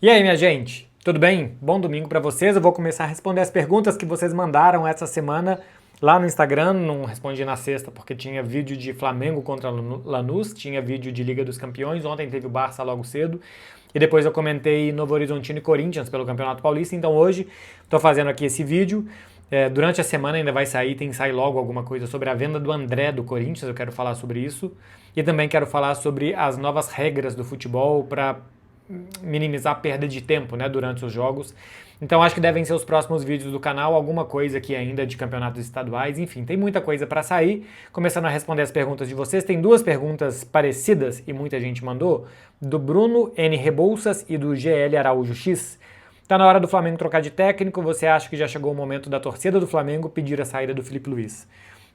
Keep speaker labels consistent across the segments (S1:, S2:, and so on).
S1: E aí, minha gente? Tudo bem? Bom domingo para vocês. Eu vou começar a responder as perguntas que vocês mandaram essa semana lá no Instagram. Não respondi na sexta porque tinha vídeo de Flamengo contra Lanús, tinha vídeo de Liga dos Campeões. Ontem teve o Barça logo cedo. E depois eu comentei Novo Horizontino e Corinthians pelo Campeonato Paulista. Então hoje estou fazendo aqui esse vídeo. Durante a semana ainda vai sair, tem que sair logo alguma coisa sobre a venda do André do Corinthians. Eu quero falar sobre isso. E também quero falar sobre as novas regras do futebol para minimizar a perda de tempo, né, durante os jogos. Então acho que devem ser os próximos vídeos do canal, alguma coisa aqui ainda de campeonatos estaduais, enfim, tem muita coisa para sair. Começando a responder as perguntas de vocês, tem duas perguntas parecidas e muita gente mandou, do Bruno N. Rebouças e do GL Araújo X. Tá na hora do Flamengo trocar de técnico, você acha que já chegou o momento da torcida do Flamengo pedir a saída do Felipe Luiz?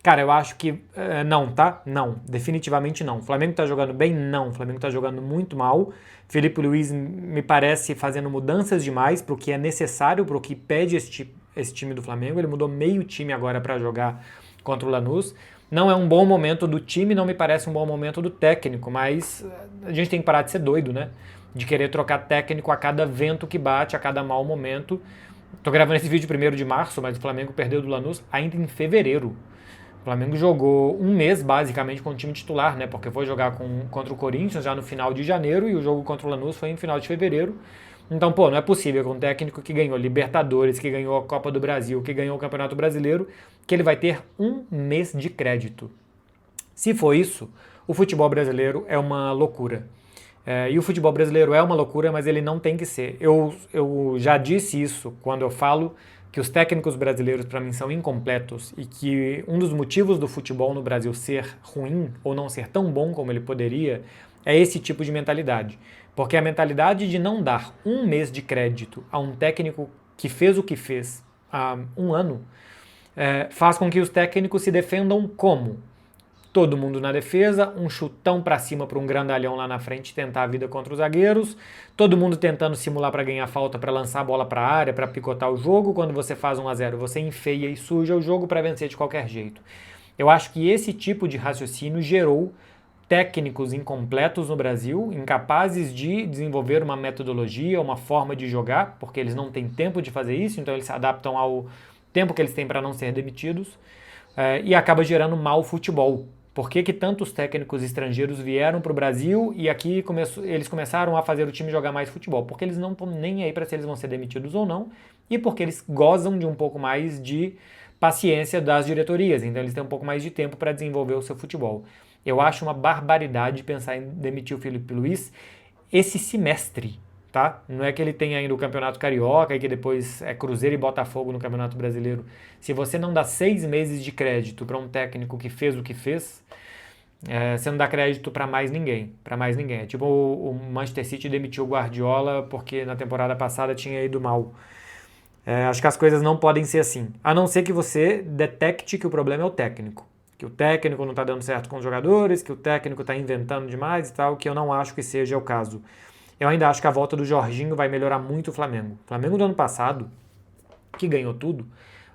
S1: Cara, eu acho que não, tá? Não, definitivamente não. O Flamengo tá jogando bem? Não. O Flamengo tá jogando muito mal. Felipe Luiz me parece fazendo mudanças demais pro que é necessário, pro que pede esse time do Flamengo. Ele mudou meio time agora para jogar contra o Lanús. Não é um bom momento do time, não me parece um bom momento do técnico, mas a gente tem que parar de ser doido, né? De querer trocar técnico a cada vento que bate, a cada mau momento. Tô gravando esse vídeo 1º de março, mas o Flamengo perdeu do Lanús ainda em fevereiro. O Flamengo jogou um mês, basicamente, com o time titular, né? Porque foi jogar contra o Corinthians já no final de janeiro e o jogo contra o Lanús foi em final de fevereiro. Então, não é possível que um técnico que ganhou Libertadores, que ganhou a Copa do Brasil, que ganhou o Campeonato Brasileiro, que ele vai ter um mês de crédito. Se for isso, o futebol brasileiro é uma loucura. E o futebol brasileiro é uma loucura, mas ele não tem que ser. Eu já disse isso quando eu falo que os técnicos brasileiros para mim são incompletos e que um dos motivos do futebol no Brasil ser ruim ou não ser tão bom como ele poderia é esse tipo de mentalidade. Porque a mentalidade de não dar um mês de crédito a um técnico que fez o que fez há um ano faz com que os técnicos se defendam como? Todo mundo na defesa, um chutão para cima para um grandalhão lá na frente tentar a vida contra os zagueiros, todo mundo tentando simular para ganhar falta, para lançar a bola para a área, para picotar o jogo. Quando você faz 1-0, você enfeia e suja o jogo para vencer de qualquer jeito. Eu acho que esse tipo de raciocínio gerou técnicos incompletos no Brasil, incapazes de desenvolver uma metodologia, uma forma de jogar, porque eles não têm tempo de fazer isso, então eles se adaptam ao tempo que eles têm para não ser demitidos, e acaba gerando mau futebol. Por que tantos técnicos estrangeiros vieram para o Brasil e aqui eles começaram a fazer o time jogar mais futebol? Porque eles não estão nem aí para se eles vão ser demitidos ou não, e porque eles gozam de um pouco mais de paciência das diretorias, então eles têm um pouco mais de tempo para desenvolver o seu futebol. Eu acho uma barbaridade pensar em demitir o Felipe Luiz esse semestre, tá? Não é que ele tenha ainda o Campeonato Carioca e que depois é Cruzeiro e Botafogo no Campeonato Brasileiro. Se você não dá 6 meses de crédito para um técnico que fez o que fez, você não dá crédito para mais ninguém. Para mais ninguém. É tipo o Manchester City demitiu o Guardiola porque na temporada passada tinha ido mal. Acho que as coisas não podem ser assim. A não ser que você detecte que o problema é o técnico. Que o técnico não está dando certo com os jogadores, que o técnico está inventando demais e tal, que eu não acho que seja o caso. Eu ainda acho que a volta do Jorginho vai melhorar muito o Flamengo. O Flamengo do ano passado, que ganhou tudo,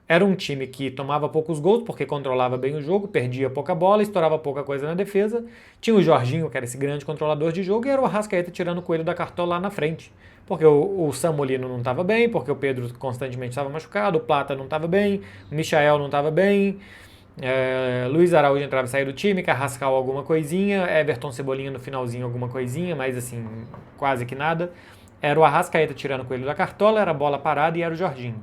S1: era um time que tomava poucos gols porque controlava bem o jogo, perdia pouca bola, estourava pouca coisa na defesa. Tinha o Jorginho, que era esse grande controlador de jogo, e era o Arrascaeta tirando o coelho da cartola lá na frente. Porque o Samolino não estava bem, porque o Pedro constantemente estava machucado, o Plata não estava bem, o Michael não estava bem, Luiz Araújo entrava e saía do time, Carrascal alguma coisinha, Everton Cebolinha no finalzinho alguma coisinha, mas assim, quase que nada. Era o Arrascaeta tirando o coelho da cartola, era a bola parada e era o Jorginho.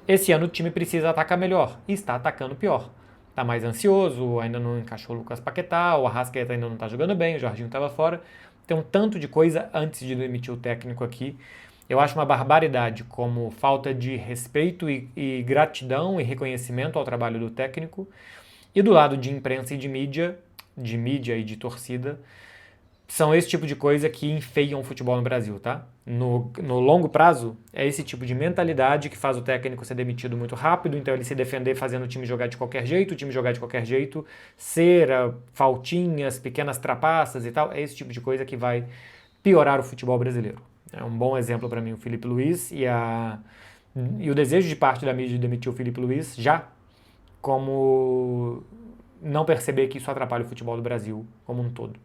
S1: Esse ano o time precisa atacar melhor e está atacando pior. Está mais ansioso, ainda não encaixou o Lucas Paquetá, o Arrascaeta ainda não está jogando bem, o Jorginho estava fora. Tem um tanto de coisa antes de demitir o técnico aqui. Eu acho uma barbaridade como falta de respeito e gratidão e reconhecimento ao trabalho do técnico. E do lado de imprensa e de mídia e de torcida, são esse tipo de coisa que enfeiam o futebol no Brasil, tá? No longo prazo, é esse tipo de mentalidade que faz o técnico ser demitido muito rápido, então ele se defender fazendo o time jogar de qualquer jeito, cera, faltinhas, pequenas trapaças e tal, é esse tipo de coisa que vai piorar o futebol brasileiro. É um bom exemplo para mim o Felipe Luiz e o desejo de parte da mídia de demitir o Felipe Luiz já, como não perceber que isso atrapalha o futebol do Brasil como um todo.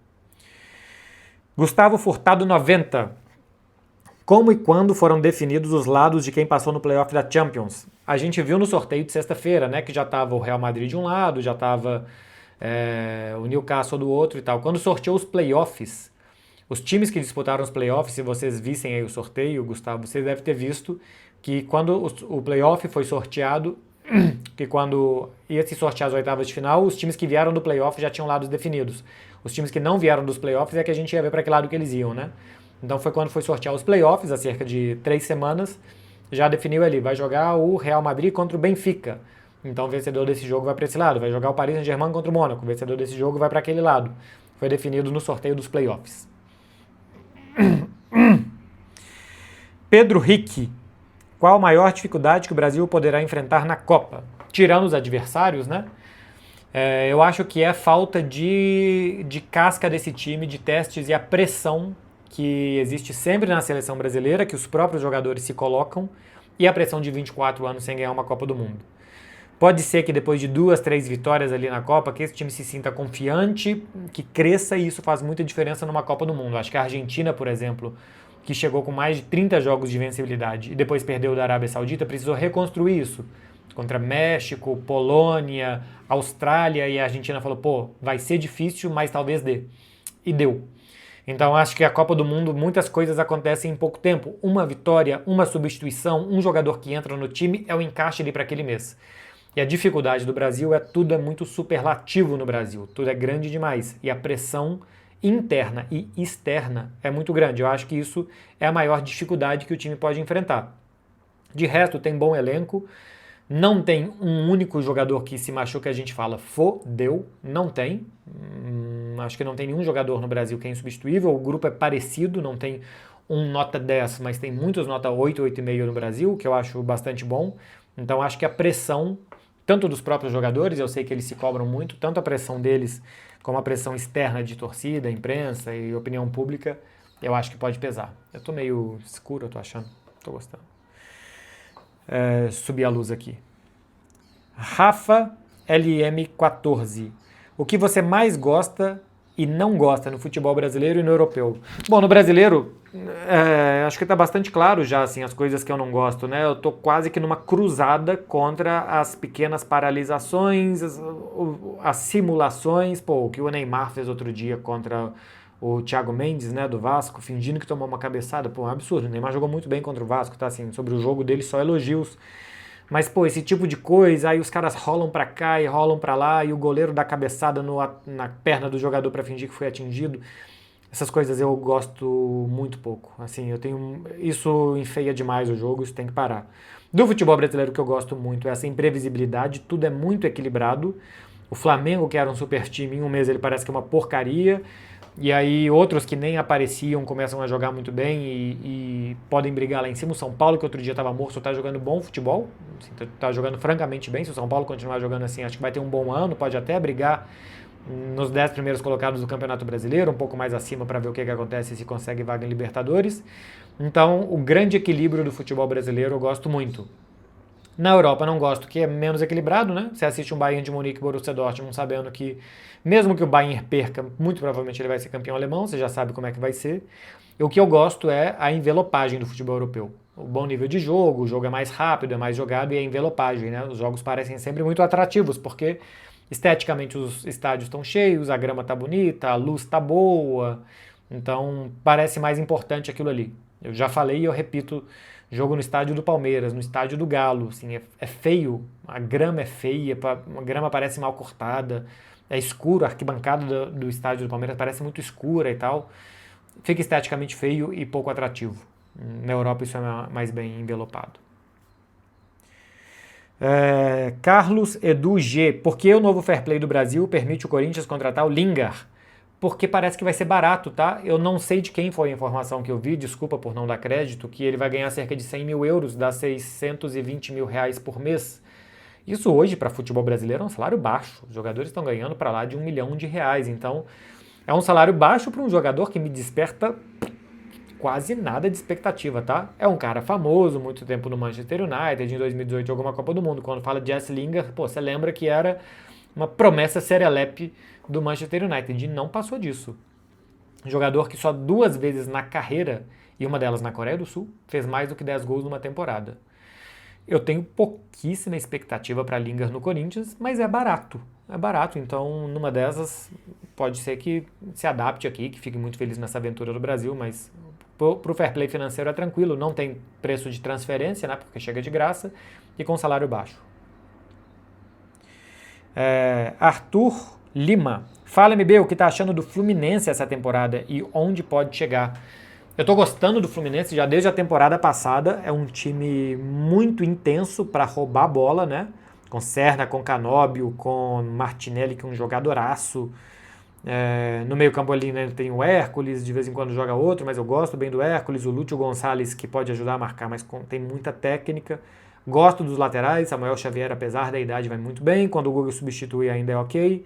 S1: Gustavo Furtado 90. Como e quando foram definidos os lados de quem passou no playoff da Champions? A gente viu no sorteio de sexta-feira, né, que já estava o Real Madrid de um lado, já estava o Newcastle do outro e tal. Quando sorteou os playoffs, os times que disputaram os playoffs, se vocês vissem aí o sorteio, Gustavo, vocês devem ter visto que quando o playoff foi sorteado, que quando ia se sortear as oitavas de final, os times que vieram do playoff já tinham lados definidos. Os times que não vieram dos playoffs é que a gente ia ver para que lado que eles iam, né? Então foi quando foi sortear os playoffs, há cerca de 3 semanas, já definiu ali, vai jogar o Real Madrid contra o Benfica. Então o vencedor desse jogo vai para esse lado, vai jogar o Paris Saint-Germain contra o Mônaco, o vencedor desse jogo vai para aquele lado. Foi definido no sorteio dos playoffs. Pedro Rick, qual a maior dificuldade que o Brasil poderá enfrentar na Copa? Tirando os adversários, né? Eu acho que é a falta de casca desse time, de testes e a pressão que existe sempre na seleção brasileira, que os próprios jogadores se colocam, e a pressão de 24 anos sem ganhar uma Copa do Mundo. Pode ser que depois de 2, 3 vitórias ali na Copa, que esse time se sinta confiante, que cresça, e isso faz muita diferença numa Copa do Mundo. Acho que a Argentina, por exemplo, que chegou com mais de 30 jogos de vencibilidade e depois perdeu da Arábia Saudita, precisou reconstruir isso. Contra México, Polônia, Austrália, e a Argentina falou, pô, vai ser difícil, mas talvez dê. E deu. Então acho que a Copa do Mundo, muitas coisas acontecem em pouco tempo. Uma vitória, uma substituição, um jogador que entra no time é o encaixe ali para aquele mês. E a dificuldade do Brasil tudo é muito superlativo no Brasil, tudo é grande demais. E a pressão interna e externa é muito grande. Eu acho que isso é a maior dificuldade que o time pode enfrentar. De resto, tem bom elenco, não tem um único jogador que se machuca, a gente fala, fodeu, não tem. Acho que não tem nenhum jogador no Brasil que é insubstituível, o grupo é parecido, não tem um nota 10, mas tem muitos nota 8, 8,5 no Brasil, que eu acho bastante bom. Então acho que a pressão, tanto dos próprios jogadores, eu sei que eles se cobram muito, tanto a pressão deles como a pressão externa de torcida, imprensa e opinião pública, eu acho que pode pesar. Eu tô meio escuro, eu tô achando, tô gostando. Subir a luz aqui. Rafa LM14. O que você mais gosta e não gosta no futebol brasileiro e no europeu? Bom, no brasileiro, acho que está bastante claro já assim, as coisas que eu não gosto, né? Eu tô quase que numa cruzada contra as pequenas paralisações, as simulações, o que o Neymar fez outro dia contra o Thiago Mendes, né, do Vasco, fingindo que tomou uma cabeçada, é um absurdo. O Neymar jogou muito bem contra o Vasco, tá assim, sobre o jogo dele só elogios. Mas, esse tipo de coisa, aí os caras rolam pra cá e rolam pra lá, e o goleiro dá cabeçada na perna do jogador pra fingir que foi atingido. Essas coisas eu gosto muito pouco. Assim, isso enfeia demais o jogo, isso tem que parar. Do futebol brasileiro, o que eu gosto muito é essa imprevisibilidade, tudo é muito equilibrado. O Flamengo, que era um super time, em um mês ele parece que é uma porcaria. E aí outros que nem apareciam começam a jogar muito bem e podem brigar lá em cima. O São Paulo, que outro dia estava morto, está jogando bom futebol, está jogando francamente bem. Se o São Paulo continuar jogando assim, acho que vai ter um bom ano, pode até brigar nos 10 primeiros colocados do Campeonato Brasileiro, um pouco mais acima para ver o que acontece se consegue vaga em Libertadores. Então, o grande equilíbrio do futebol brasileiro eu gosto muito. Na Europa não gosto, que é menos equilibrado, né? Você assiste um Bayern de Munique e Borussia Dortmund sabendo que, mesmo que o Bayern perca, muito provavelmente ele vai ser campeão alemão, você já sabe como é que vai ser. E o que eu gosto é a envelopagem do futebol europeu. O bom nível de jogo, o jogo é mais rápido, é mais jogado e a envelopagem, né? Os jogos parecem sempre muito atrativos, porque esteticamente os estádios estão cheios, a grama está bonita, a luz está boa, então parece mais importante aquilo ali. Eu já falei e eu repito, jogo no estádio do Palmeiras, no estádio do Galo, assim, é feio, a grama é feia, a grama parece mal cortada, é escuro, a arquibancada do estádio do Palmeiras parece muito escura e tal, fica esteticamente feio e pouco atrativo. Na Europa isso é mais bem envelopado. Carlos Edu G. Por que o novo Fair Play do Brasil permite o Corinthians contratar o Lingard? Porque parece que vai ser barato, tá? Eu não sei de quem foi a informação que eu vi, desculpa por não dar crédito, que ele vai ganhar cerca de 100 mil euros, dá 620 mil reais por mês. Isso hoje, para futebol brasileiro, é um salário baixo. Os jogadores estão ganhando para lá de R$1 milhão. Então, é um salário baixo para um jogador que me desperta quase nada de expectativa, tá? É um cara famoso, muito tempo no Manchester United, em 2018 jogou uma Copa do Mundo. Quando fala de Jesse Lingard, você lembra que era uma promessa serelepe do Manchester United, e não passou disso. Um jogador que só 2 vezes na carreira e uma delas na Coreia do Sul, fez mais do que 10 gols numa temporada. Eu tenho pouquíssima expectativa para Lingard no Corinthians, mas é barato. É barato, então numa dessas pode ser que se adapte aqui, que fique muito feliz nessa aventura do Brasil, mas pro fair play financeiro é tranquilo, não tem preço de transferência, né, porque chega de graça, e com salário baixo. Arthur Lima. Fala, MB, o que tá achando do Fluminense essa temporada e onde pode chegar? Eu tô gostando do Fluminense já desde a temporada passada. É um time muito intenso para roubar a bola, né? Com Serna, com Canóbio, com Martinelli, que é um jogadoraço. No meio campo ali, né, tem o Hércules, de vez em quando joga outro, mas eu gosto bem do Hércules. O Lúcio Gonçalves, que pode ajudar a marcar, mas tem muita técnica. Gosto dos laterais. Samuel Xavier, apesar da idade, vai muito bem. Quando o Google substitui, ainda é ok.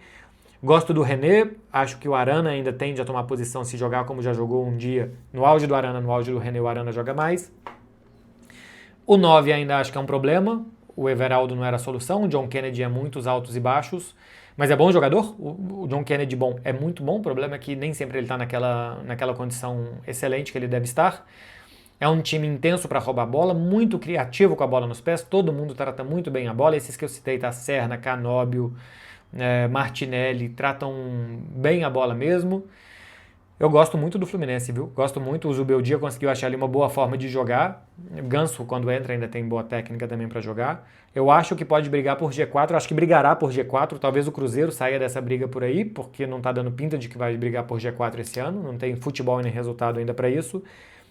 S1: Gosto do René, acho que o Arana ainda tende a tomar posição se jogar como já jogou um dia. No auge do Arana, no auge do René, o Arana joga mais. O 9 ainda acho que é um problema. O Everaldo não era a solução. O John Kennedy é muitos altos e baixos. Mas é bom jogador. O John Kennedy bom é muito bom. O problema é que nem sempre ele está naquela condição excelente que ele deve estar. É um time intenso para roubar a bola, muito criativo com a bola nos pés. Todo mundo trata muito bem a bola. Esses que eu citei, tá? Serna, Canóbio, Martinelli, tratam bem a bola mesmo. Eu gosto muito do Fluminense, viu? Gosto muito. O Zubeldia conseguiu achar ali uma boa forma de jogar. Ganso, quando entra, ainda tem boa técnica também para jogar. Eu acho que pode brigar por G4. Acho que brigará por G4. Talvez o Cruzeiro saia dessa briga por aí, porque não tá dando pinta de que vai brigar por G4 esse ano. Não tem futebol nem resultado ainda para isso.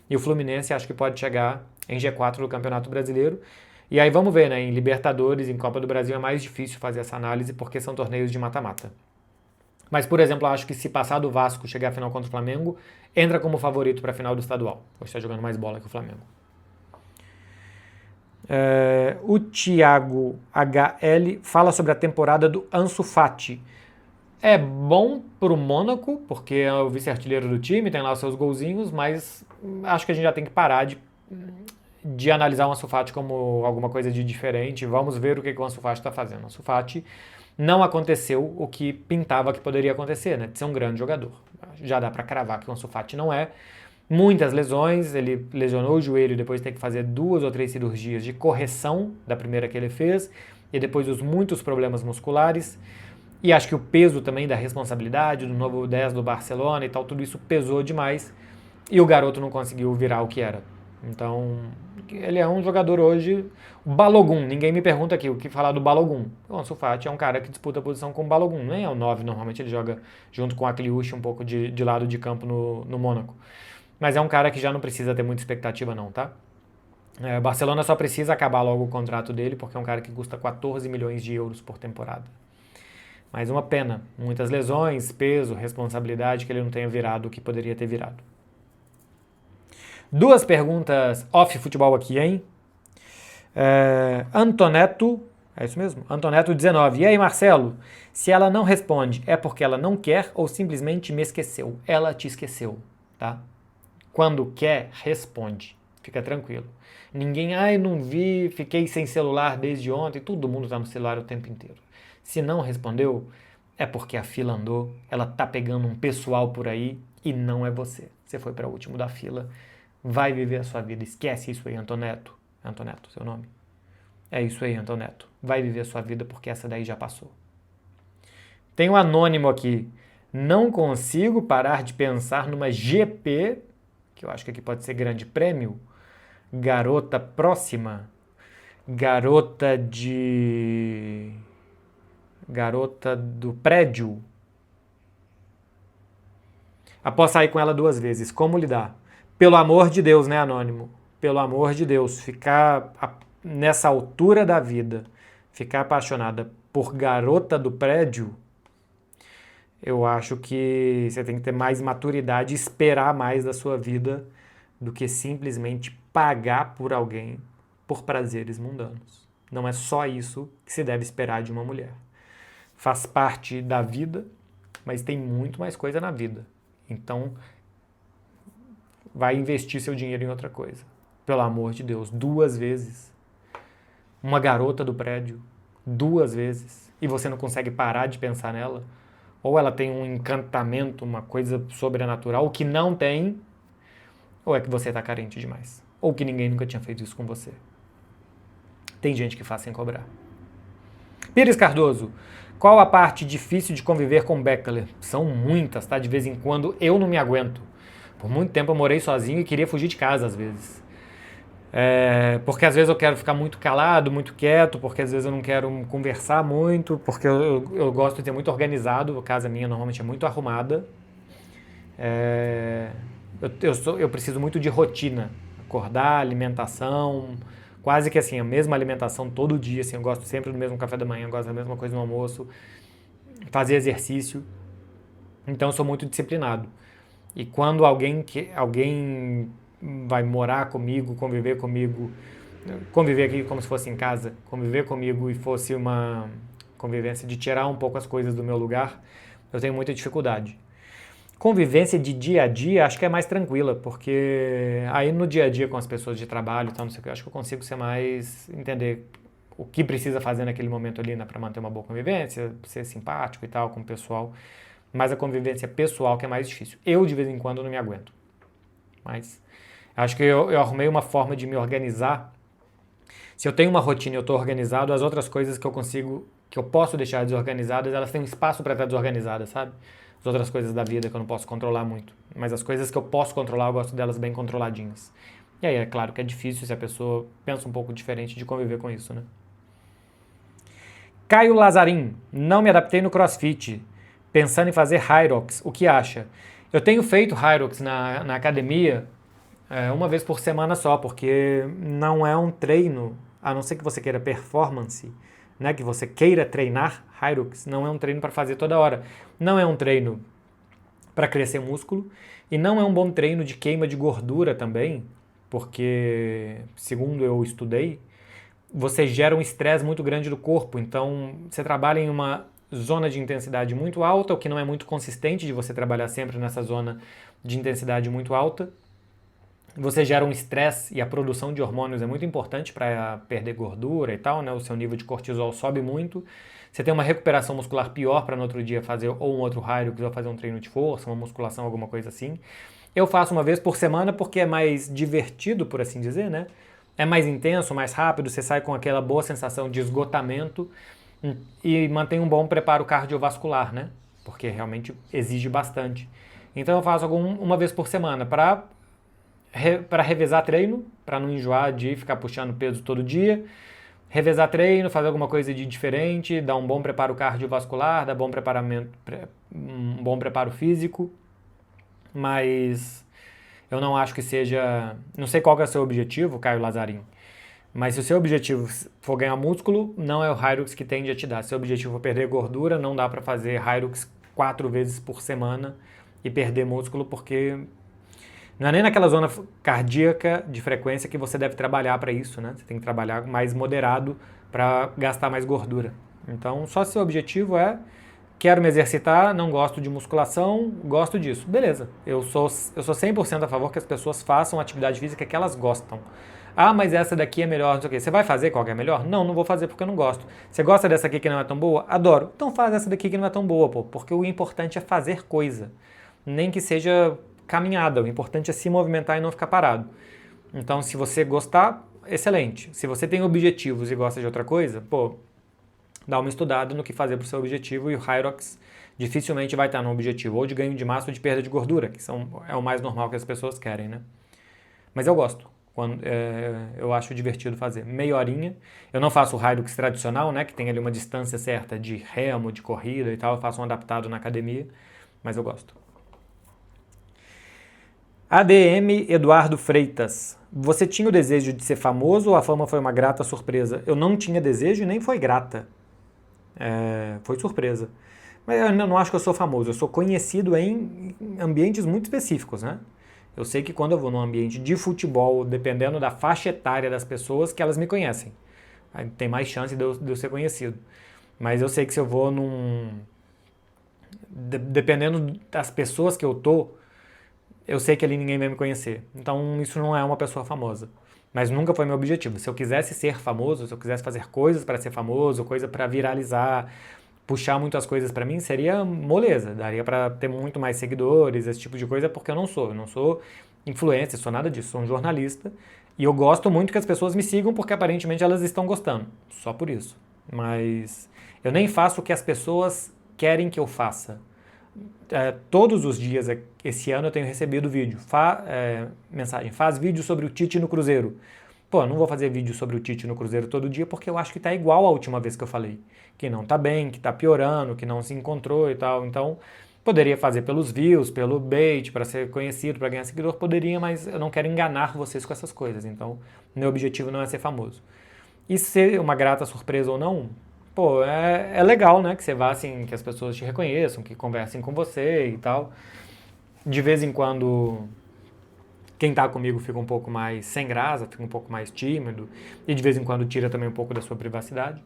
S1: E o Fluminense acho que pode chegar em G4 do Campeonato Brasileiro. E aí vamos ver, né? Em Libertadores, em Copa do Brasil é mais difícil fazer essa análise porque são torneios de mata-mata. Mas, por exemplo, acho que se passar do Vasco chegar à final contra o Flamengo, entra como favorito para a final do estadual. Hoje está jogando mais bola que o Flamengo. O Thiago HL fala sobre a temporada do Ansu Fati. É bom pro Mônaco, porque é o vice-artilheiro do time, tem lá os seus golzinhos, mas acho que a gente já tem que parar de analisar o Ansu Fati como alguma coisa de diferente. Vamos ver o que o Ansu Fati está fazendo. O Ansu Fati não aconteceu o que pintava que poderia acontecer, né? De ser um grande jogador. Já dá para cravar que o Ansu Fati não é. Muitas lesões, ele lesionou o joelho e depois tem que fazer 2 ou 3 cirurgias de correção da primeira que ele fez, e depois os muitos problemas musculares. E acho que o peso também da responsabilidade do novo 10 do Barcelona e tal, tudo isso pesou demais e o garoto não conseguiu virar o que era. Então, ele é um jogador hoje, o Balogun. Ninguém me pergunta aqui o que falar do Balogun. O Ansu Fati é um cara que disputa a posição com o Balogun, nem é o 9, normalmente ele joga junto com a Kliush um pouco de lado de campo no Mônaco. Mas é um cara que já não precisa ter muita expectativa não, tá? O Barcelona só precisa acabar logo o contrato dele, porque é um cara que custa 14 milhões de euros por temporada. Mas uma pena, muitas lesões, peso, responsabilidade que ele não tenha virado o que poderia ter virado. 2 perguntas off futebol aqui, hein? Antoneto, é isso mesmo? Antoneto 19. E aí, Marcelo? Se ela não responde, é porque ela não quer ou simplesmente me esqueceu? Ela te esqueceu, tá? Quando quer, responde. Fica tranquilo. Ninguém, não vi, fiquei sem celular desde ontem. Todo mundo tá no celular o tempo inteiro. Se não respondeu, é porque a fila andou, ela tá pegando um pessoal por aí e não é você. Você foi para o último da fila. Vai viver a sua vida. Esquece isso aí, Antoneto. Antoneto, seu nome? É isso aí, Antoneto. Vai viver a sua vida porque essa daí já passou. Tem um anônimo aqui. Não consigo parar de pensar numa GP, que eu acho que aqui pode ser grande prêmio. Garota próxima. Garota do prédio. Após sair com ela 2 vezes, como lidar? Pelo amor de Deus, né, anônimo? Pelo amor de Deus, ficar nessa altura da vida, ficar apaixonada por garota do prédio, eu acho que você tem que ter mais maturidade e esperar mais da sua vida do que simplesmente pagar por alguém por prazeres mundanos. Não é só isso que se deve esperar de uma mulher. Faz parte da vida, mas tem muito mais coisa na vida. Então, vai investir seu dinheiro em outra coisa. Pelo amor de Deus, 2 vezes. Uma garota do prédio, 2 vezes. E você não consegue parar de pensar nela. Ou ela tem um encantamento, uma coisa sobrenatural, que não tem. Ou é que você está carente demais? Ou que ninguém nunca tinha feito isso com você? Tem gente que faz sem cobrar. Pires Cardoso, qual a parte difícil de conviver com Beckler? São muitas, tá? De vez em quando eu não me aguento. Por muito tempo eu morei sozinho e queria fugir de casa às vezes. Porque às vezes eu quero ficar muito calado, muito quieto, porque às vezes eu não quero conversar muito, porque eu gosto de ser muito organizado, a casa minha normalmente é muito arrumada. Eu preciso muito de rotina, acordar, alimentação, quase que assim, a mesma alimentação todo dia, assim, eu gosto sempre do mesmo café da manhã, eu gosto da mesma coisa no almoço, fazer exercício, então eu sou muito disciplinado. E quando alguém vai morar comigo, conviver aqui como se fosse em casa, conviver comigo e fosse uma convivência de tirar um pouco as coisas do meu lugar, eu tenho muita dificuldade. Convivência de dia a dia acho que é mais tranquila, porque aí no dia a dia com as pessoas de trabalho e tal, não sei o que, acho que eu consigo ser mais, entender o que precisa fazer naquele momento ali, né, para manter uma boa convivência, ser simpático e tal com o pessoal, mas a convivência pessoal que é mais difícil. Eu de vez em quando não me aguento, mas acho que eu arrumei uma forma de me organizar. Se eu tenho uma rotina e eu estou organizado, as outras coisas que eu posso deixar desorganizadas, elas têm um espaço para estar desorganizadas, sabe? As outras coisas da vida que eu não posso controlar muito. Mas as coisas que eu posso controlar, eu gosto delas bem controladinhas. E aí é claro que é difícil se a pessoa pensa um pouco diferente de conviver com isso, né? Caio Lazarim, não me adaptei no CrossFit. Pensando em fazer Hyrox, o que acha? Eu tenho feito Hyrox na academia uma vez por semana só, porque não é um treino, a não ser que você queira performance, né, que você queira treinar Hyrox, não é um treino para fazer toda hora. Não é um treino para crescer músculo e não é um bom treino de queima de gordura também, porque, segundo eu estudei, você gera um estresse muito grande do corpo, então você trabalha em uma zona de intensidade muito alta, o que não é muito consistente de você trabalhar sempre nessa zona de intensidade muito alta. Você gera um estresse e a produção de hormônios é muito importante para perder gordura e tal, né? O seu nível de cortisol sobe muito. Você tem uma recuperação muscular pior para no outro dia fazer ou um outro Hyrox ou fazer um treino de força, uma musculação, alguma coisa assim. Eu faço uma vez por semana porque é mais divertido, por assim dizer, né? É mais intenso, mais rápido, você sai com aquela boa sensação de esgotamento e mantém um bom preparo cardiovascular, né? Porque realmente exige bastante. Então eu faço uma vez por semana para revezar treino, para não enjoar de ficar puxando peso todo dia. Revezar treino, fazer alguma coisa de diferente, dar um bom preparo cardiovascular, dar um bom preparo físico. Mas eu não acho que seja... Não sei qual que é o seu objetivo, Caio Lazarim. Mas se o seu objetivo for ganhar músculo, não é o Hyrox que tende a te dar. Se o objetivo for perder gordura, não dá para fazer Hyrox 4 vezes por semana e perder músculo, porque não é nem naquela zona cardíaca de frequência que você deve trabalhar para isso, né? Você tem que trabalhar mais moderado para gastar mais gordura. Então, só se o objetivo é quero me exercitar, não gosto de musculação, gosto disso. Beleza, eu sou 100% a favor que as pessoas façam a atividade física que elas gostam. Ah, mas essa daqui é melhor, não sei o quê. Você vai fazer qual que é melhor? Não, não vou fazer porque eu não gosto. Você gosta dessa aqui que não é tão boa? Adoro. Então faz essa daqui que não é tão boa, pô. Porque o importante é fazer coisa. Nem que seja caminhada. O importante é se movimentar e não ficar parado. Então, se você gostar, excelente. Se você tem objetivos e gosta de outra coisa, pô, dá uma estudada no que fazer pro seu objetivo e o Hyrox dificilmente vai estar no objetivo ou de ganho de massa ou de perda de gordura, que é o mais normal que as pessoas querem, né? Mas eu gosto. Eu acho divertido fazer. Meia horinha. Eu não faço o Hyrox tradicional, né? Que tem ali uma distância certa de remo, de corrida e tal. Eu faço um adaptado na academia, mas eu gosto. ADM Eduardo Freitas. Você tinha o desejo de ser famoso ou a fama foi uma grata surpresa? Eu não tinha desejo e nem foi grata. Foi surpresa. Mas eu não acho que eu sou famoso. Eu sou conhecido em ambientes muito específicos, né? Eu sei que quando eu vou num ambiente de futebol, dependendo da faixa etária das pessoas, que elas me conhecem. Aí tem mais chance de eu ser conhecido. Mas eu sei que se eu vou dependendo das pessoas que eu tô, eu sei que ali ninguém vai me conhecer. Então isso não é uma pessoa famosa. Mas nunca foi meu objetivo. Se eu quisesse ser famoso, se eu quisesse fazer coisas para ser famoso, coisa para viralizar, puxar muitas coisas para mim, seria moleza. Daria para ter muito mais seguidores, esse tipo de coisa, porque eu não sou. Eu não sou influencer, sou nada disso, sou um jornalista. E eu gosto muito que as pessoas me sigam porque aparentemente elas estão gostando. Só por isso. Mas eu nem faço o que as pessoas querem que eu faça. Todos os dias esse ano eu tenho recebido vídeo, mensagem, faz vídeo sobre o Tite no Cruzeiro. Pô, não vou fazer vídeo sobre o Tite no Cruzeiro todo dia porque eu acho que tá igual à última vez que eu falei. Que não tá bem, que tá piorando, que não se encontrou e tal. Então, poderia fazer pelos views, pelo bait, para ser conhecido, para ganhar seguidor, poderia, mas eu não quero enganar vocês com essas coisas. Então, meu objetivo não é ser famoso. E ser uma grata surpresa ou não, pô, é legal, né? Que você vá assim, que as pessoas te reconheçam, que conversem com você e tal. De vez em quando, quem tá comigo fica um pouco mais sem graça, fica um pouco mais tímido, e de vez em quando tira também um pouco da sua privacidade.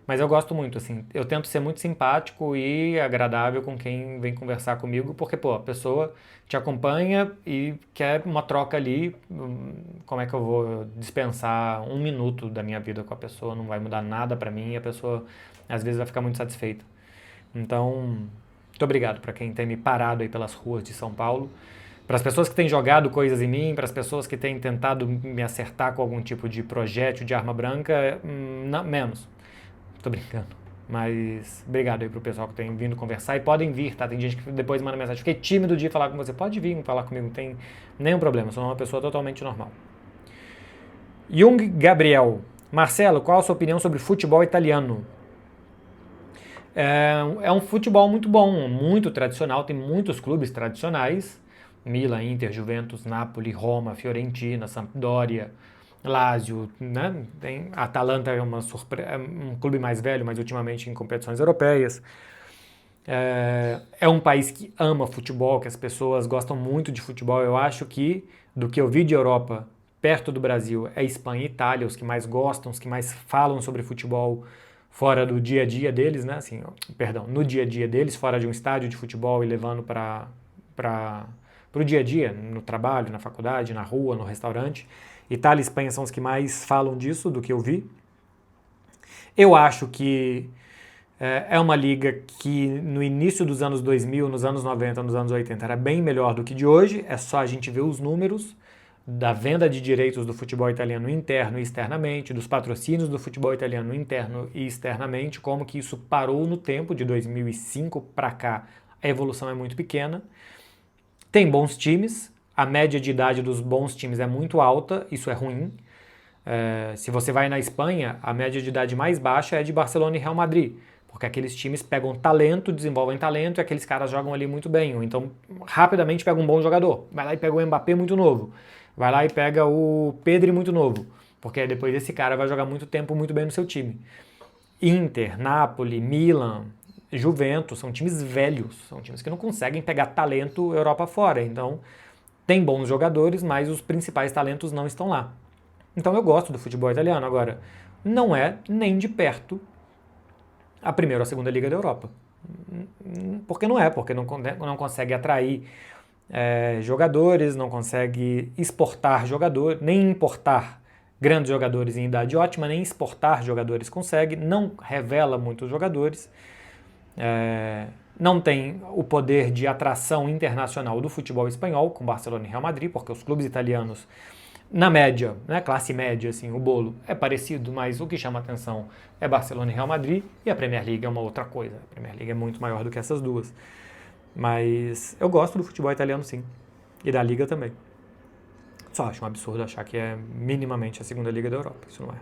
S1: Mas eu gosto muito, assim, eu tento ser muito simpático e agradável com quem vem conversar comigo, porque, pô, a pessoa te acompanha e quer uma troca ali, como é que eu vou dispensar um minuto da minha vida com a pessoa? Não vai mudar nada pra mim e a pessoa, às vezes, vai ficar muito satisfeita. Então, muito obrigado pra quem tem me parado aí pelas ruas de São Paulo, para as pessoas que têm jogado coisas em mim, para as pessoas que têm tentado me acertar com algum tipo de projétil de arma branca, não, menos. Tô brincando. Mas obrigado aí pro pessoal que tem vindo conversar. E podem vir, tá? Tem gente que depois manda mensagem. Fiquei tímido de falar com você. Pode vir falar comigo, não tem nenhum problema. Sou uma pessoa totalmente normal. Jung Gabriel. Marcelo, qual a sua opinião sobre futebol italiano? É um futebol muito bom, muito tradicional. Tem muitos clubes tradicionais. Milan, Inter, Juventus, Napoli, Roma, Fiorentina, Sampdoria, Lazio, né? Tem Atalanta é um clube mais velho, mas ultimamente em competições europeias. É um país que ama futebol, que as pessoas gostam muito de futebol. Eu acho que do que eu vi de Europa perto do Brasil é Espanha e Itália, os que mais gostam, os que mais falam sobre futebol fora do dia a dia deles, né? Assim, perdão, no dia a dia deles, fora de um estádio de futebol e levando para o dia a dia, no trabalho, na faculdade, na rua, no restaurante. Itália e Espanha são os que mais falam disso, do que eu vi. Eu acho que é uma liga que no início dos anos 2000, nos anos 90, nos anos 80 era bem melhor do que de hoje. É só a gente ver os números da venda de direitos do futebol italiano interno e externamente, dos patrocínios do futebol italiano interno e externamente, como que isso parou no tempo de 2005 para cá. A evolução é muito pequena. Tem bons times, a média de idade dos bons times é muito alta, isso é ruim. Se você vai na Espanha, a média de idade mais baixa é de Barcelona e Real Madrid, porque aqueles times pegam talento, desenvolvem talento e aqueles caras jogam ali muito bem. Ou então, rapidamente pega um bom jogador, vai lá e pega o Mbappé muito novo, vai lá e pega o Pedri muito novo, porque depois esse cara vai jogar muito tempo muito bem no seu time. Inter, Napoli, Milan, Juventus, são times velhos, são times que não conseguem pegar talento Europa fora, então tem bons jogadores, mas os principais talentos não estão lá. Então eu gosto do futebol italiano, agora não é nem de perto a primeira ou a segunda liga da Europa. Porque não é, porque não consegue atrair jogadores, não consegue exportar jogadores, nem importar grandes jogadores em idade ótima, nem exportar jogadores consegue, não revela muitos jogadores. Não tem o poder de atração internacional do futebol espanhol, com Barcelona e Real Madrid, porque os clubes italianos, na média, né, classe média, assim, o bolo é parecido, mas o que chama atenção é Barcelona e Real Madrid, e a Premier League é uma outra coisa. A Premier League é muito maior do que essas duas. Mas eu gosto do futebol italiano, sim, e da Liga também. Só acho um absurdo achar que é minimamente a segunda Liga da Europa, isso não é.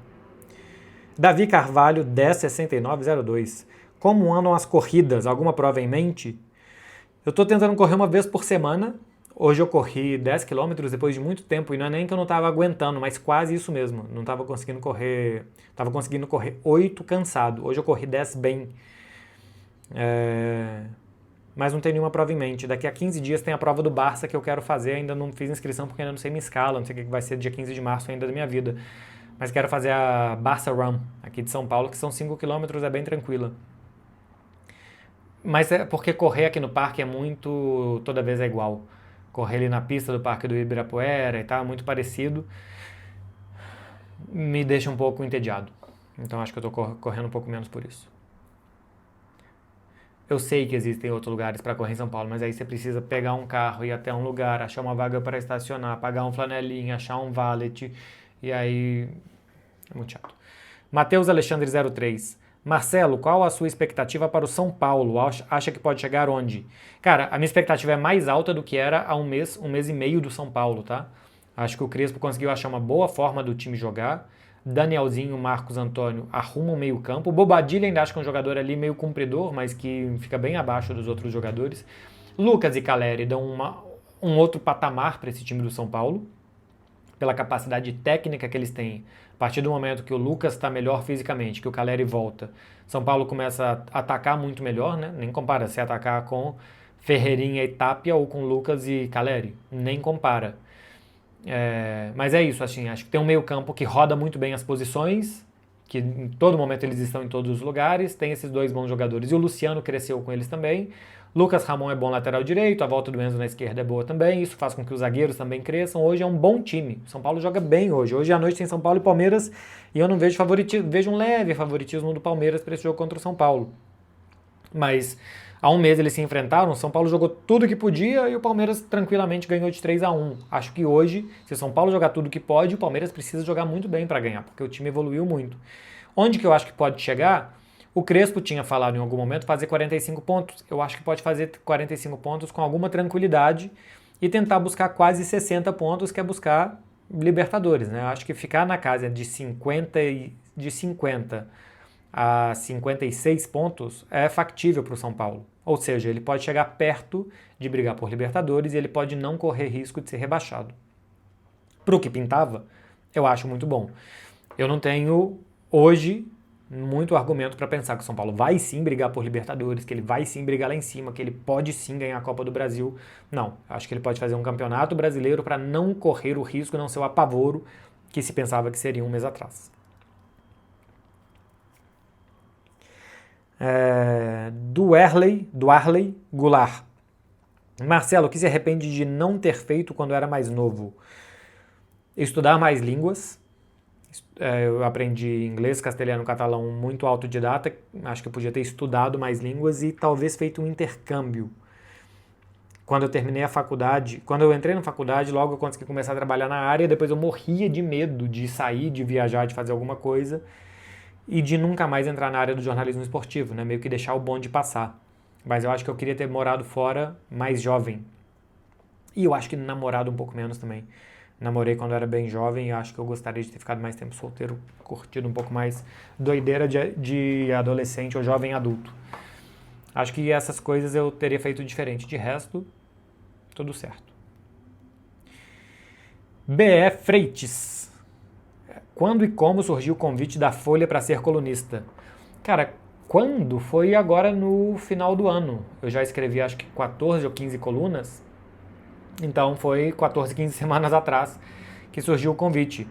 S1: Davi Carvalho, 106902. Como andam as corridas? Alguma prova em mente? Eu estou tentando correr uma vez por semana. Hoje eu corri 10 quilômetros depois de muito tempo, e não é nem que eu não estava aguentando, mas quase isso mesmo. Não estava conseguindo correr, estava conseguindo correr 8 cansado. Hoje eu corri 10 bem. Mas não tem nenhuma prova em mente. Daqui a 15 dias tem a prova do Barça que eu quero fazer, ainda não fiz inscrição porque ainda não sei minha escala, não sei o que vai ser dia 15 de março ainda da minha vida. Mas quero fazer a Barça Run, aqui de São Paulo, que são 5 quilômetros, é bem tranquila. Mas é porque correr aqui no parque é muito, toda vez é igual. Correr ali na pista do Parque do Ibirapuera e tal, muito parecido, me deixa um pouco entediado. Então acho que eu estou correndo um pouco menos por isso. Eu sei que existem outros lugares para correr em São Paulo, mas aí você precisa pegar um carro, ir até um lugar, achar uma vaga para estacionar, pagar um flanelinha, achar um valet, e aí é muito chato. Matheus Alexandre 03. Marcelo, qual a sua expectativa para o São Paulo? Acha que pode chegar onde? Cara, a minha expectativa é mais alta do que era há um mês e meio do São Paulo, tá? Acho que o Crespo conseguiu achar uma boa forma do time jogar. Danielzinho, Marcos Antônio arrumam meio campo. O Bobadilha ainda acho que é um jogador ali meio cumpridor, mas que fica bem abaixo dos outros jogadores. Lucas e Caleri dão um outro patamar para esse time do São Paulo, pela capacidade técnica que eles têm. A partir do momento que o Lucas está melhor fisicamente, que o Caleri volta, São Paulo começa a atacar muito melhor, né? Nem compara se atacar com Ferreirinha e Tapia ou com Lucas e Caleri. Nem compara. Mas é isso, assim, acho que tem um meio campo que roda muito bem as posições, que em todo momento eles estão em todos os lugares, tem esses dois bons jogadores, e o Luciano cresceu com eles também. Lucas Ramon é bom lateral direito, a volta do Enzo na esquerda é boa também, isso faz com que os zagueiros também cresçam. Hoje é um bom time, São Paulo joga bem hoje. Hoje à noite tem São Paulo e Palmeiras, e eu não vejo favoritismo, vejo um leve favoritismo do Palmeiras para esse jogo contra o São Paulo. Mas há um mês eles se enfrentaram, o São Paulo jogou tudo que podia e o Palmeiras tranquilamente ganhou de 3-1. Acho que hoje, se o São Paulo jogar tudo que pode, o Palmeiras precisa jogar muito bem para ganhar, porque o time evoluiu muito. Onde que eu acho que pode chegar? O Crespo tinha falado em algum momento fazer 45 pontos. Eu acho que pode fazer 45 pontos com alguma tranquilidade e tentar buscar quase 60 pontos, que é buscar Libertadores, né? Eu acho que ficar na casa de 50 a 56 pontos é factível para o São Paulo. Ou seja, ele pode chegar perto de brigar por Libertadores e ele pode não correr risco de ser rebaixado. Para o que pintava, eu acho muito bom. Eu não tenho, hoje, muito argumento para pensar que o São Paulo vai sim brigar por Libertadores, que ele vai sim brigar lá em cima, que ele pode sim ganhar a Copa do Brasil. Não, acho que ele pode fazer um campeonato brasileiro para não correr o risco, não ser o apavoro que se pensava que seria um mês atrás. Duarley Goulart. Marcelo, o que se arrepende de não ter feito quando era mais novo? Estudar mais línguas. Eu aprendi inglês, castelhano, catalão muito autodidata. Acho que eu podia ter estudado mais línguas e talvez feito um intercâmbio. Quando eu terminei a faculdade, quando eu entrei na faculdade, logo eu consegui começar a trabalhar na área. Depois eu morria de medo de sair, de viajar, de fazer alguma coisa e de nunca mais entrar na área do jornalismo esportivo, né? Meio que deixar o bonde passar. Mas eu acho que eu queria ter morado fora mais jovem. E eu acho que namorado um pouco menos também. Namorei quando eu era bem jovem e acho que eu gostaria de ter ficado mais tempo solteiro, curtido um pouco mais doideira de adolescente ou jovem adulto. Acho que essas coisas eu teria feito diferente. De resto, tudo certo. B.E. Freites. Quando e como surgiu o convite da Folha para ser colunista? Cara, quando? Foi agora no final do ano. Eu já escrevi acho que 14 ou 15 colunas. Então foi 14, 15 semanas atrás que surgiu o convite.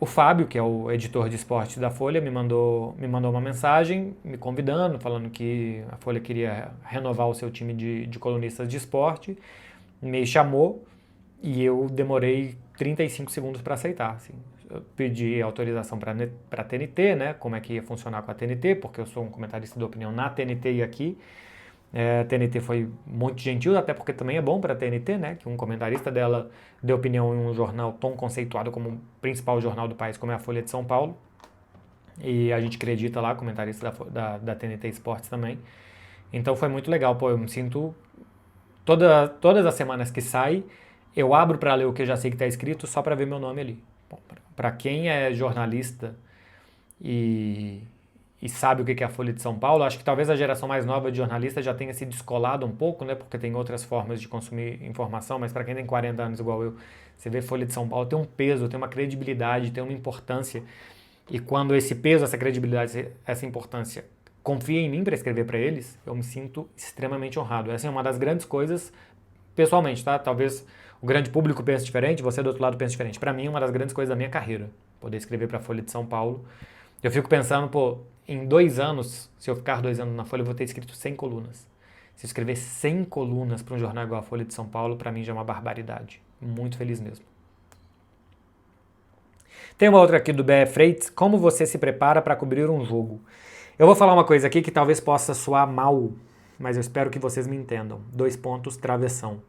S1: O Fábio, que é o editor de esportes da Folha, me mandou uma mensagem me convidando, falando que a Folha queria renovar o seu time de colunistas de esporte. Me chamou e eu demorei 35 segundos para aceitar. Assim. Eu pedi autorização para a TNT, né? Como é que ia funcionar com a TNT, porque eu sou um comentarista de opinião na TNT e aqui. A TNT foi muito gentil, até porque também é bom para a TNT, né? Que um comentarista dela dê opinião em um jornal tão conceituado como o principal jornal do país, como é a Folha de São Paulo. E a gente acredita lá, comentarista da TNT Esportes também. Então foi muito legal, pô, eu me sinto... Todas as semanas que sai, eu abro para ler o que eu já sei que está escrito só para ver meu nome ali. Para quem é jornalista e sabe o que é a Folha de São Paulo, acho que talvez a geração mais nova de jornalistas já tenha se descolado um pouco, né? Porque tem outras formas de consumir informação, mas para quem tem 40 anos igual eu, você vê Folha de São Paulo, tem um peso, tem uma credibilidade, tem uma importância. E quando esse peso, essa credibilidade, essa importância confia em mim para escrever para eles, eu me sinto extremamente honrado. Essa é uma das grandes coisas, pessoalmente, tá? Talvez o grande público pense diferente, você do outro lado pense diferente. Para mim, é uma das grandes coisas da minha carreira, poder escrever para a Folha de São Paulo. Eu fico pensando, pô, em 2 anos, se eu ficar 2 anos na Folha, eu vou ter escrito 100 colunas. Se eu escrever 100 colunas para um jornal igual a Folha de São Paulo, para mim já é uma barbaridade. Muito feliz mesmo. Tem uma outra aqui do B.E. Freites. Como você se prepara para cobrir um jogo? Eu vou falar uma coisa aqui que talvez possa soar mal, mas eu espero que vocês me entendam. 2 pontos, travessão.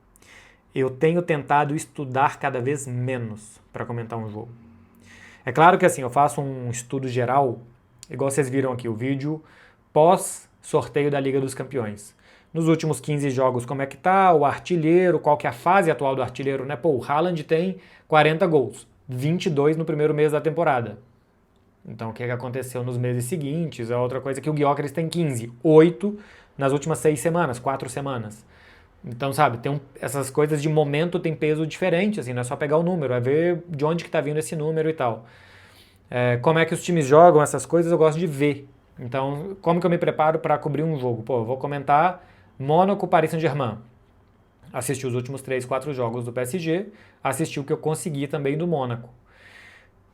S1: Eu tenho tentado estudar cada vez menos para comentar um jogo. É claro que assim, eu faço um estudo geral, igual vocês viram aqui, o vídeo pós-sorteio da Liga dos Campeões. Nos últimos 15 jogos, como é que tá? O artilheiro, qual que é a fase atual do artilheiro, né? Pô, o Haaland tem 40 gols, 22 no primeiro mês da temporada. Então, o que aconteceu nos meses seguintes? É outra coisa que o Gyökeres tem 15, 8 nas últimas 6 semanas, 4 semanas. Então, sabe, essas coisas de momento tem peso diferente, assim, não é só pegar o número, é ver de onde que tá vindo esse número e tal. Como é que os times jogam essas coisas, eu gosto de ver. Então, como que eu me preparo para cobrir um jogo? Pô, eu vou comentar Mônaco, Paris Saint-Germain. Assisti os últimos 3, 4 jogos do PSG, assisti o que eu consegui também do Mônaco.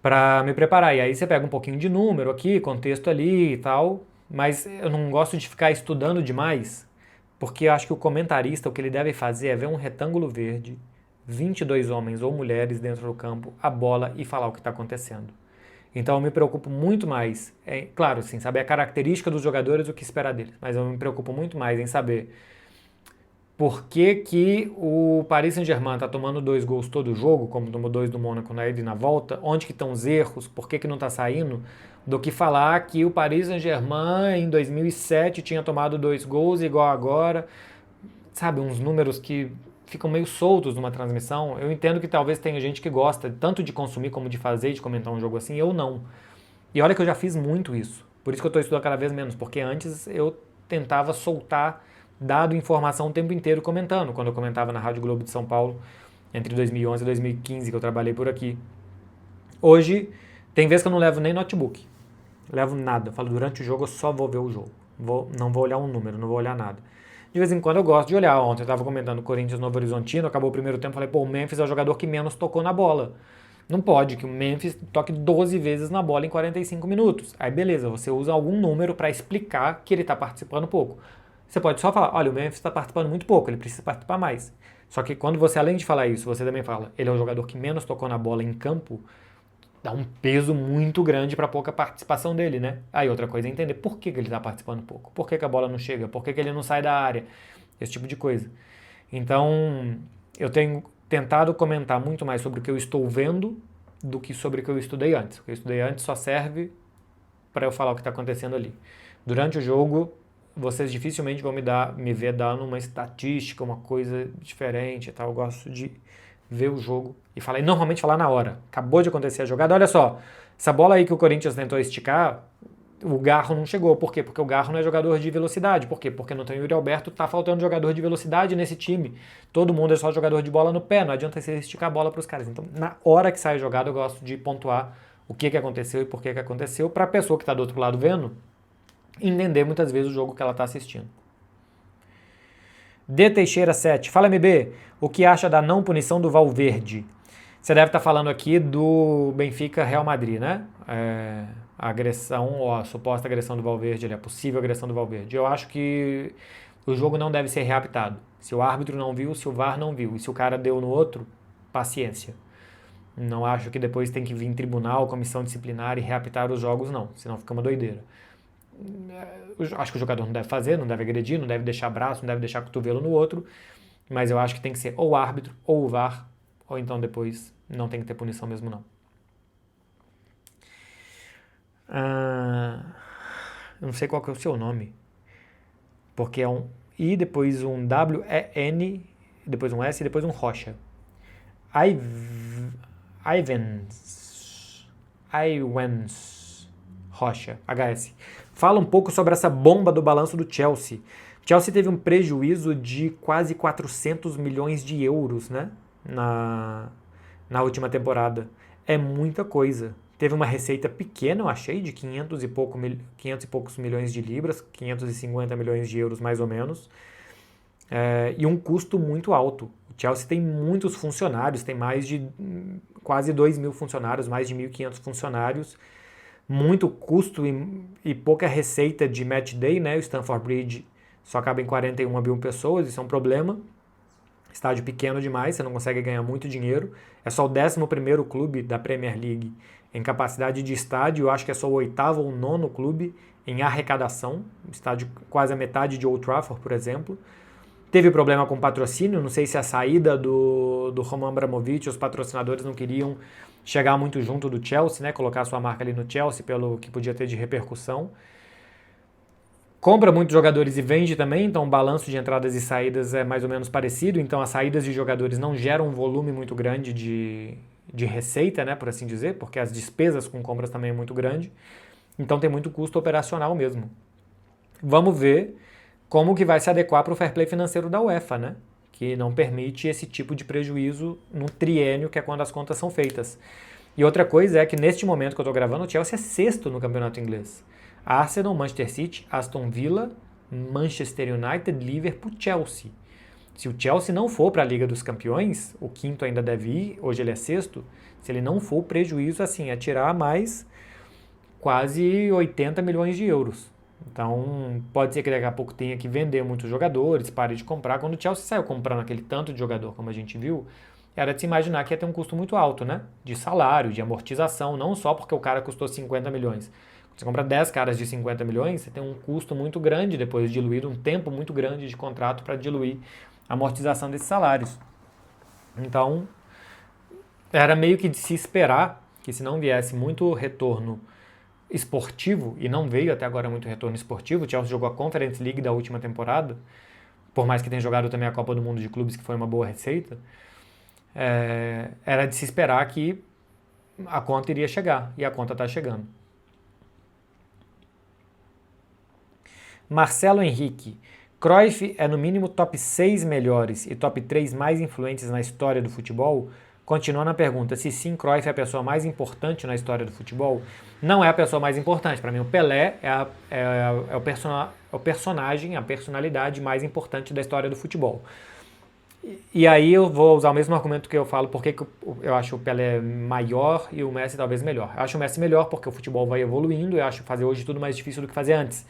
S1: Para me preparar. E aí você pega um pouquinho de número aqui, contexto ali e tal, mas eu não gosto de ficar estudando demais, porque eu acho que o comentarista, o que ele deve fazer é ver um retângulo verde, 22 homens ou mulheres dentro do campo, a bola e falar o que está acontecendo. Então eu me preocupo muito mais, claro, assim, saber a característica dos jogadores, o que esperar deles, mas eu me preocupo muito mais em saber por que, que o Paris Saint-Germain está tomando 2 gols todo jogo, como tomou 2 do Mônaco na ida e na volta, onde que estão os erros, por que não está saindo, do que falar que o Paris Saint-Germain em 2007 tinha tomado 2 gols igual agora, sabe, uns números que ficam meio soltos numa transmissão. Eu entendo que talvez tenha gente que gosta tanto de consumir como de fazer, de comentar um jogo assim, eu não. E olha que eu já fiz muito isso, por isso que eu estou estudando cada vez menos, porque antes eu tentava soltar dado informação o tempo inteiro comentando, quando eu comentava na Rádio Globo de São Paulo, entre 2011 e 2015, que eu trabalhei por aqui. Hoje, tem vezes que eu não levo nem notebook, levo nada, eu falo, durante o jogo eu só vou ver o jogo, não vou olhar um número, não vou olhar nada. De vez em quando eu gosto de olhar, ontem eu estava comentando Corinthians Novo Horizontino, acabou o primeiro tempo, falei, pô, o Memphis é o jogador que menos tocou na bola. Não pode que o Memphis toque 12 vezes na bola em 45 minutos. Aí beleza, você usa algum número para explicar que ele está participando pouco. Você pode só falar, olha, o Memphis está participando muito pouco, ele precisa participar mais. Só que quando você, além de falar isso, você também fala, ele é o jogador que menos tocou na bola em campo, dá um peso muito grande para a pouca participação dele, né? Aí outra coisa é entender por que ele está participando pouco, por que a bola não chega, por que ele não sai da área, esse tipo de coisa. Então, eu tenho tentado comentar muito mais sobre o que eu estou vendo do que sobre o que eu estudei antes. O que eu estudei antes só serve para eu falar o que está acontecendo ali. Durante o jogo, vocês dificilmente vão me ver dando uma estatística, uma coisa diferente e tal. Eu gosto de ver o jogo e falar, e normalmente falar na hora. Acabou de acontecer a jogada, olha só, essa bola aí que o Corinthians tentou esticar, o Garro não chegou. Por quê? Porque o Garro não é jogador de velocidade. Por quê? Porque não tem o Yuri Alberto, tá faltando jogador de velocidade nesse time. Todo mundo é só jogador de bola no pé, não adianta você esticar a bola para os caras. Então, na hora que sai a jogada, eu gosto de pontuar o que aconteceu e por que aconteceu, para a pessoa que está do outro lado vendo, entender muitas vezes o jogo que ela está assistindo. D. Teixeira 7. Fala, MB, o que acha da não punição do Valverde? Você deve estar falando aqui do Benfica Real Madrid, né? A agressão, ou a suposta agressão do Valverde, a possível agressão do Valverde. Eu acho que o jogo não deve ser reapitado. Se o árbitro não viu, se o VAR não viu, e se o cara deu no outro, paciência. Não acho que depois tem que vir em tribunal, comissão disciplinar e reapitar os jogos, não. Senão fica uma doideira. Acho que o jogador não deve fazer, não deve agredir, não deve deixar braço, não deve deixar cotovelo no outro, mas eu acho que tem que ser ou o árbitro, ou o VAR, ou então depois não tem que ter punição mesmo não. Eu não sei qual que é o seu nome, porque é um I, depois um W, E, N, depois um S e depois um Rocha. Ivens Rocha, HS. Fala um pouco sobre essa bomba do balanço do Chelsea. O Chelsea teve um prejuízo de quase 400 milhões de euros, né? Na última temporada. É muita coisa. Teve uma receita pequena, eu achei, de 500 e poucos milhões de libras, 550 milhões de euros mais ou menos, e um custo muito alto. O Chelsea tem muitos funcionários, tem mais de quase 2.000 funcionários, mais de 1.500 funcionários, muito custo e pouca receita de match day, né? O Stamford Bridge só cabe em 41 mil pessoas, isso é um problema. Estádio pequeno demais, você não consegue ganhar muito dinheiro. É só o 11º clube da Premier League em capacidade de estádio, eu acho que é só o 8º ou 9º clube em arrecadação, estádio quase a metade de Old Trafford, por exemplo. Teve problema com patrocínio, não sei se a saída do Roman Abramovich, os patrocinadores não queriam chegar muito junto do Chelsea, né, colocar sua marca ali no Chelsea pelo que podia ter de repercussão. Compra muitos jogadores e vende também, então o balanço de entradas e saídas é mais ou menos parecido, então as saídas de jogadores não geram um volume muito grande de receita, né, por assim dizer, porque as despesas com compras também é muito grande, então tem muito custo operacional mesmo. Vamos ver como que vai se adequar para o fair play financeiro da UEFA, né? Que não permite esse tipo de prejuízo no triênio, que é quando as contas são feitas. E outra coisa é que neste momento que eu estou gravando, o Chelsea é sexto no campeonato inglês. Arsenal, Manchester City, Aston Villa, Manchester United, Liverpool, Chelsea. Se o Chelsea não for para a Liga dos Campeões, o quinto ainda deve ir, hoje ele é sexto, se ele não for, o prejuízo assim, é tirar mais quase 80 milhões de euros. Então, pode ser que daqui a pouco tenha que vender muitos jogadores, pare de comprar. Quando o Chelsea saiu comprando aquele tanto de jogador, como a gente viu, era de se imaginar que ia ter um custo muito alto, né? De salário, de amortização, não só porque o cara custou 50 milhões. Quando você compra 10 caras de 50 milhões, você tem um custo muito grande depois de diluído, um tempo muito grande de contrato para diluir a amortização desses salários. Então, era meio que de se esperar que se não viesse muito retorno esportivo, e não veio até agora muito retorno esportivo, o Chelsea jogou a Conference League da última temporada, por mais que tenha jogado também a Copa do Mundo de Clubes, que foi uma boa receita, era de se esperar que a conta iria chegar, e a conta está chegando. Marcelo Henrique, Cruyff é no mínimo top 6 melhores e top 3 mais influentes na história do futebol? Continuando a pergunta, se sim, Cruyff é a pessoa mais importante na história do futebol? Não é a pessoa mais importante. Para mim, o Pelé é o personagem, a personalidade mais importante da história do futebol. E aí eu vou usar o mesmo argumento que eu falo porque eu acho o Pelé maior e o Messi talvez melhor. Eu acho o Messi melhor porque o futebol vai evoluindo, eu acho fazer hoje tudo mais difícil do que fazer antes.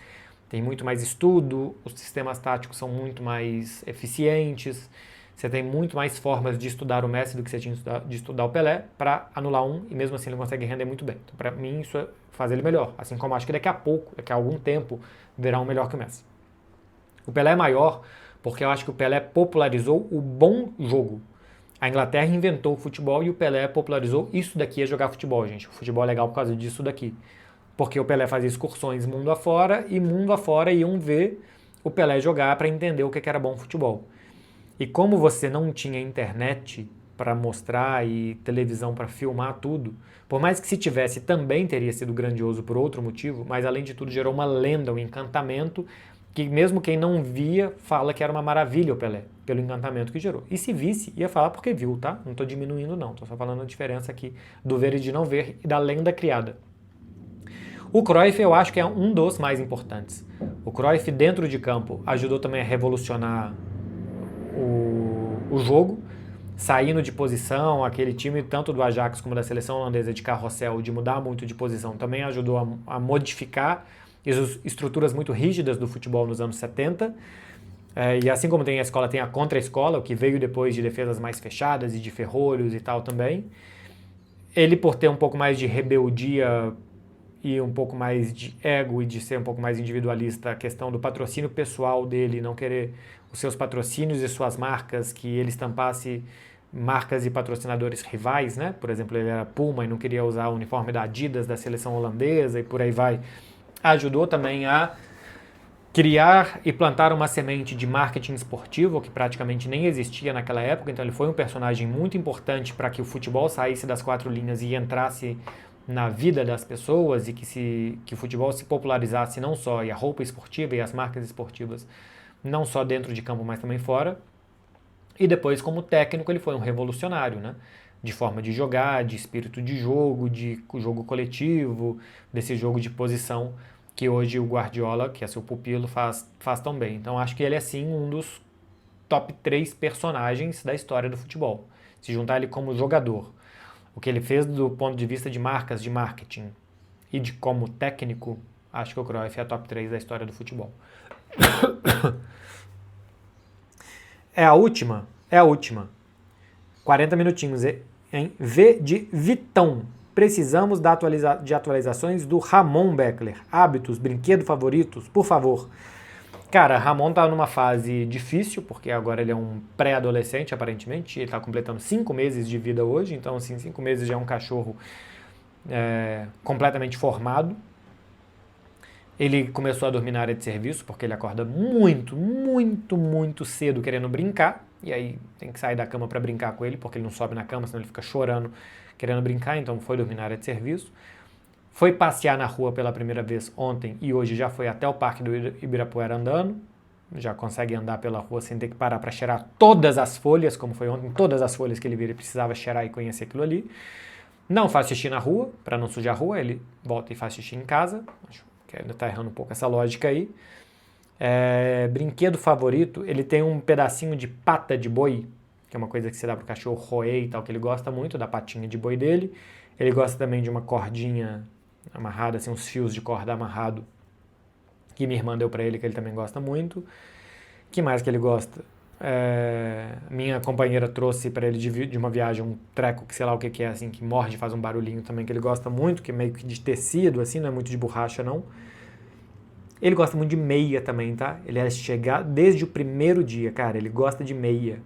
S1: Tem muito mais estudo, os sistemas táticos são muito mais eficientes, você tem muito mais formas de estudar o Messi do que você tinha de estudar o Pelé para anular um, e mesmo assim ele consegue render muito bem. Então, para mim, isso faz ele melhor. Assim como acho que daqui a pouco, daqui a algum tempo, verá um melhor que o Messi. O Pelé é maior porque eu acho que o Pelé popularizou o bom jogo. A Inglaterra inventou o futebol e o Pelé popularizou isso daqui, é jogar futebol, gente. O futebol é legal por causa disso daqui. Porque o Pelé fazia excursões mundo afora e mundo afora iam ver o Pelé jogar para entender o que era bom futebol. E como você não tinha internet para mostrar e televisão para filmar tudo, por mais que se tivesse também teria sido grandioso por outro motivo, mas além de tudo gerou uma lenda, um encantamento, que mesmo quem não via fala que era uma maravilha o Pelé, pelo encantamento que gerou. E se visse, ia falar porque viu, tá? Não estou diminuindo não, estou só falando a diferença aqui do ver e de não ver e da lenda criada. O Cruyff eu acho que é um dos mais importantes. O Cruyff dentro de campo ajudou também a revolucionar o jogo, saindo de posição, aquele time tanto do Ajax como da seleção holandesa de carrossel, de mudar muito de posição, também ajudou a modificar estruturas muito rígidas do futebol nos anos 70. E assim como tem a escola, tem a contra-escola, o que veio depois de defesas mais fechadas e de ferrolhos e tal também. Ele, por ter um pouco mais de rebeldia e um pouco mais de ego e de ser um pouco mais individualista, a questão do patrocínio pessoal dele, não querer os seus patrocínios e suas marcas, que ele estampasse marcas e patrocinadores rivais, né? Por exemplo, ele era Puma e não queria usar o uniforme da Adidas, da seleção holandesa e por aí vai. Ajudou também a criar e plantar uma semente de marketing esportivo que praticamente nem existia naquela época, então ele foi um personagem muito importante para que o futebol saísse das quatro linhas e entrasse na vida das pessoas e que o futebol se popularizasse não só, e a roupa esportiva e as marcas esportivas, não só dentro de campo, mas também fora. E depois, como técnico, ele foi um revolucionário, né? De forma de jogar, de espírito de jogo coletivo, desse jogo de posição que hoje o Guardiola, que é seu pupilo, faz tão bem. Então acho que ele é sim um dos top 3 personagens da história do futebol. Se juntar ele como jogador, o que ele fez do ponto de vista de marcas, de marketing e de como técnico, acho que o Cruyff é a top 3 da história do futebol. É a última? É a última. 40 minutinhos, hein? V de Vitão. Precisamos de atualizações do Ramon Beckler. Hábitos, brinquedo favoritos, por favor. Cara, Ramon tá numa fase difícil, porque agora ele é um pré-adolescente, aparentemente. Ele tá completando 5 meses de vida hoje, então, assim, 5 meses já é um cachorro completamente formado. Ele começou a dormir na área de serviço, porque ele acorda muito, muito, muito cedo querendo brincar. E aí tem que sair da cama para brincar com ele, porque ele não sobe na cama, senão ele fica chorando, querendo brincar. Então foi dormir na área de serviço. Foi passear na rua pela primeira vez ontem e hoje já foi até o Parque do Ibirapuera andando. Já consegue andar pela rua sem ter que parar para cheirar todas as folhas, como foi ontem. Todas as folhas que ele vira, ele precisava cheirar e conhecer aquilo ali. Não faz xixi na rua, para não sujar a rua. Ele volta e faz xixi em casa. Acho que ainda está errando um pouco essa lógica aí. Brinquedo favorito, ele tem um pedacinho de pata de boi, que é uma coisa que você dá pro cachorro roer e tal, que ele gosta muito, da patinha de boi dele. Ele gosta também de uma cordinha amarrada, assim, uns fios de corda amarrado, que minha irmã deu pra ele, que ele também gosta muito. Que mais que ele gosta? Minha companheira trouxe pra ele de uma viagem um treco, que sei lá o que é, assim, que morde, faz um barulhinho também, que ele gosta muito, que é meio que de tecido, assim, não é muito de borracha, não. Ele gosta muito de meia também, tá? Ele é chegar desde o primeiro dia, cara, ele gosta de meia.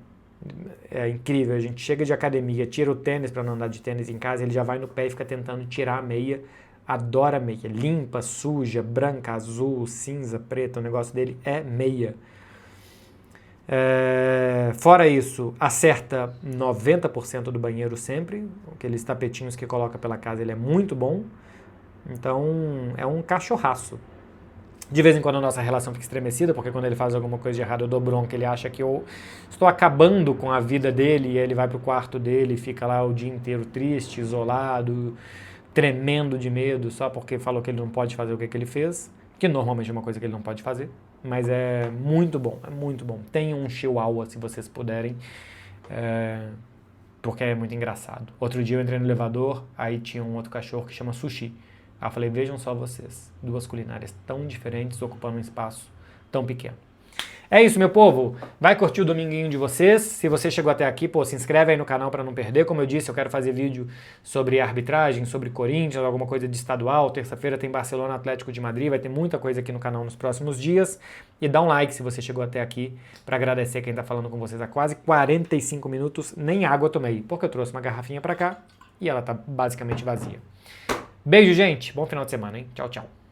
S1: É incrível, a gente chega de academia, tira o tênis para não andar de tênis em casa, ele já vai no pé e fica tentando tirar a meia. Adora meia, limpa, suja, branca, azul, cinza, preta, o negócio dele é meia. Fora isso, acerta 90% do banheiro sempre, aqueles tapetinhos que coloca pela casa, ele é muito bom. Então, é um cachorraço. De vez em quando a nossa relação fica estremecida, porque quando ele faz alguma coisa de errado eu dou bronca, ele acha que eu estou acabando com a vida dele, e ele vai pro quarto dele e fica lá o dia inteiro triste, isolado, tremendo de medo, só porque falou que ele não pode fazer o que ele fez, que normalmente é uma coisa que ele não pode fazer, mas é muito bom, é muito bom. Tenham um chihuahua se vocês puderem, porque é muito engraçado. Outro dia eu entrei no elevador, aí tinha um outro cachorro que chama Sushi. Aí eu falei, vejam só vocês, duas culinárias tão diferentes ocupando um espaço tão pequeno. É isso, meu povo. Vai curtir o dominguinho de vocês. Se você chegou até aqui, se inscreve aí no canal para não perder. Como eu disse, eu quero fazer vídeo sobre arbitragem, sobre Corinthians, alguma coisa de estadual. Terça-feira tem Barcelona Atlético de Madrid. Vai ter muita coisa aqui no canal nos próximos dias. E dá um like se você chegou até aqui para agradecer quem está falando com vocês há quase 45 minutos. Nem água tomei, porque eu trouxe uma garrafinha para cá e ela tá basicamente vazia. Beijo, gente. Bom final de semana, hein? Tchau, tchau.